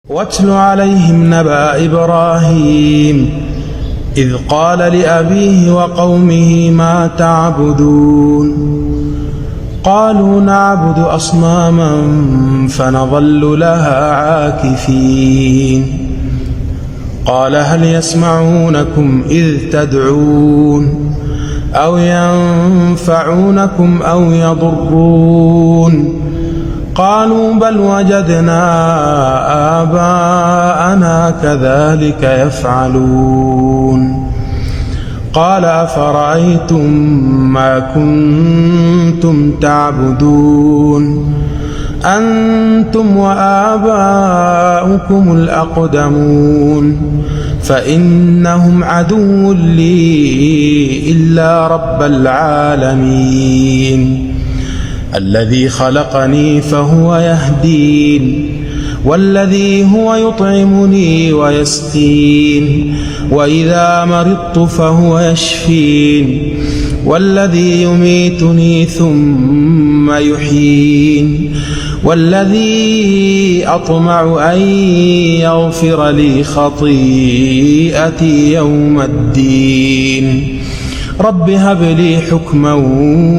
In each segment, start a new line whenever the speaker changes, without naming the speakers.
واتل عليهم نبأ إبراهيم إذ قال لأبيه وقومه ما تعبدون قالوا نعبد أصناما فنظل لها عاكفين قال هل يسمعونكم إذ تدعون أو ينفعونكم أو يضرون قالوا بل وجدنا آباءنا كذلك يفعلون قال أفرأيتم ما كنتم تعبدون أنتم وآباؤكم الأقدمون فإنهم عدو لي إلا رب العالمين الذي خلقني فهو يهدين والذي هو يطعمني ويسقين وإذا مرضت فهو يشفين والذي يميتني ثم يحيين والذي أطمع أن يغفر لي خطيئتي يوم الدين رب هب لي حكما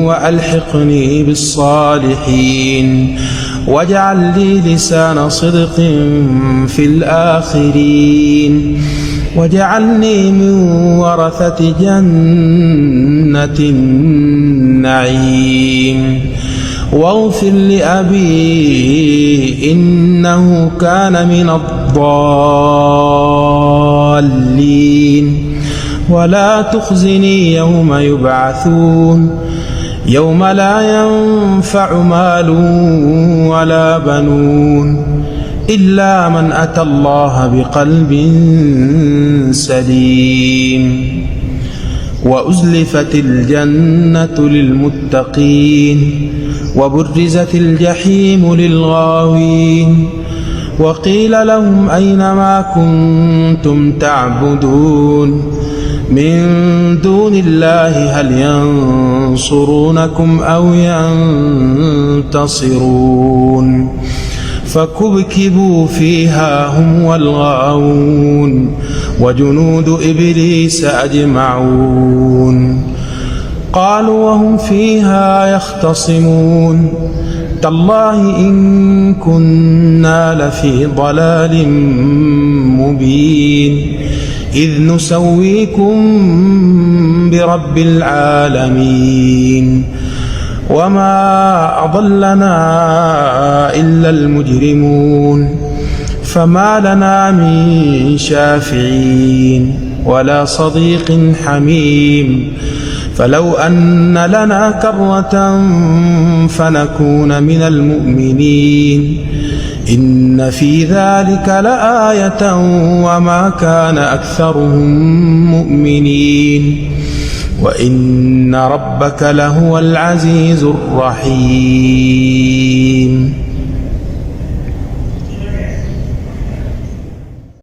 وألحقني بالصالحين واجعل لي لسان صدق في الآخرين واجعلني من ورثة جنة النعيم واغفر لأبي إنه كان من الضالين ولا تخزني يوم يبعثون يوم لا ينفع مال ولا بنون إلا من أتى الله بقلب سليم وأزلفت الجنة للمتقين وبرزت الجحيم للغاوين وقيل لهم أين ما كنتم تعبدون من دون الله هل ينصرونكم أو ينتصرون فكبكبوا فيها هم والغاوون وجنود إبليس أجمعون قالوا وهم فيها يختصمون تالله إن كنا لفي ضلال مبين إذ نسويكم برب العالمين وما أضلنا إلا المجرمون فما لنا من شافعين ولا صديق حميم فلو أن لنا كرة فنكون من المؤمنين إن في ذلك لآية وما كان أكثرهم مؤمنين وإن ربك لهو العزيز الرحيم